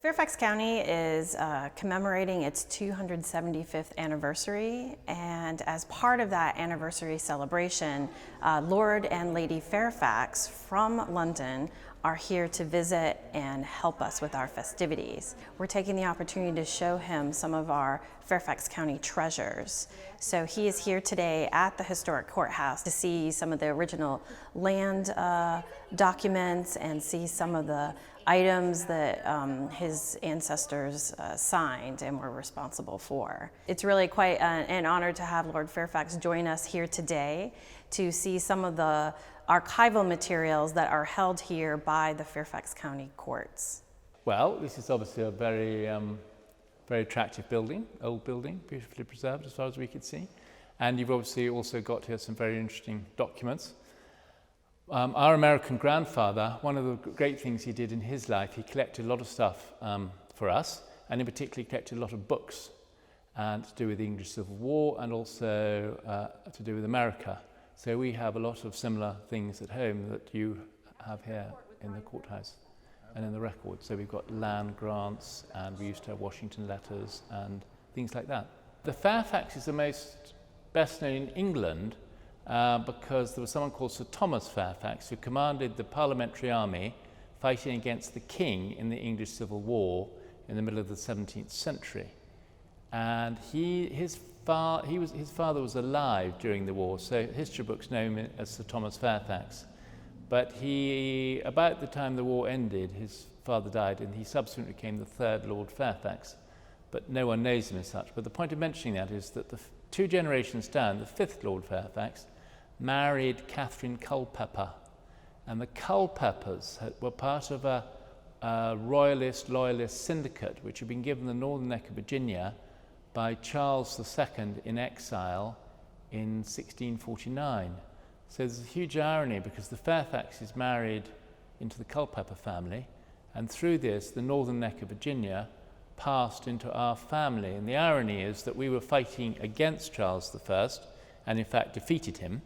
Fairfax County is commemorating its 275th anniversary, and as part of that anniversary celebration, Lord and Lady Fairfax from London are here to visit and help us with our festivities. We're taking the opportunity to show him some of our Fairfax County treasures. So he is here today at the historic courthouse to see some of the original land documents and see some of the items that his ancestors signed and were responsible for. It's really quite an honor to have Lord Fairfax join us here today to see some of the archival materials that are held here by the Fairfax County courts. Well, this is obviously a very attractive building, old building, beautifully preserved as far as we could see. And you've obviously also got here some very interesting documents. Our American grandfather, one of the great things he did in his life, he collected a lot of stuff for us, and in particular he collected a lot of books to do with the English Civil War and also to do with America. So we have a lot of similar things at home that you have here in the courthouse and in the record. So we've got land grants, and we used to have Washington letters and things like that. The Fairfax is the best known in England because there was someone called Sir Thomas Fairfax who commanded the Parliamentary Army fighting against the King in the English Civil War in the middle of the 17th century. And his father was alive during the war, so history books know him as Sir Thomas Fairfax. But about the time the war ended, his father died, and he subsequently became the third Lord Fairfax. But no one knows him as such. But the point of mentioning that is that the two generations down, the fifth Lord Fairfax married Catherine Culpeper. And the Culpepers were part of a royalist-loyalist syndicate which had been given the northern neck of Virginia by Charles II in exile in 1649. So there's a huge irony because the Fairfaxes married into the Culpeper family, and through this the northern neck of Virginia passed into our family. And the irony is that we were fighting against Charles I and in fact defeated him,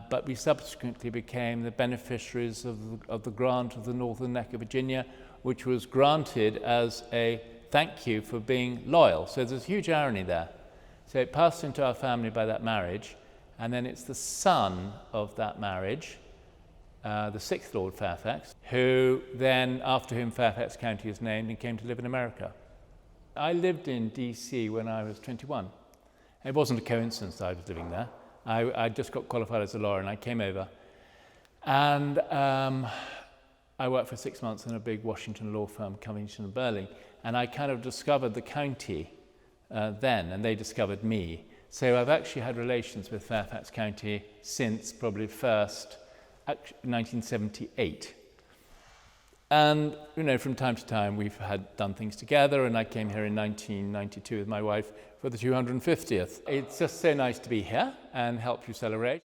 but we subsequently became the beneficiaries of the grant of the northern neck of Virginia, which was granted as a thank you for being loyal. So there's a huge irony there. So it passed into our family by that marriage, and then it's the son of that marriage, the sixth Lord Fairfax, who then, after whom Fairfax County is named, and came to live in America. I lived in DC when I was 21. It wasn't a coincidence that I was living there. I just got qualified as a lawyer and I came over. And I worked for 6 months in a big Washington law firm, Covington and Burling, and I kind of discovered the county then, and they discovered me. So I've actually had relations with Fairfax County since probably first 1978. And, from time to time we've done things together, and I came here in 1992 with my wife for the 250th. It's just so nice to be here and help you celebrate.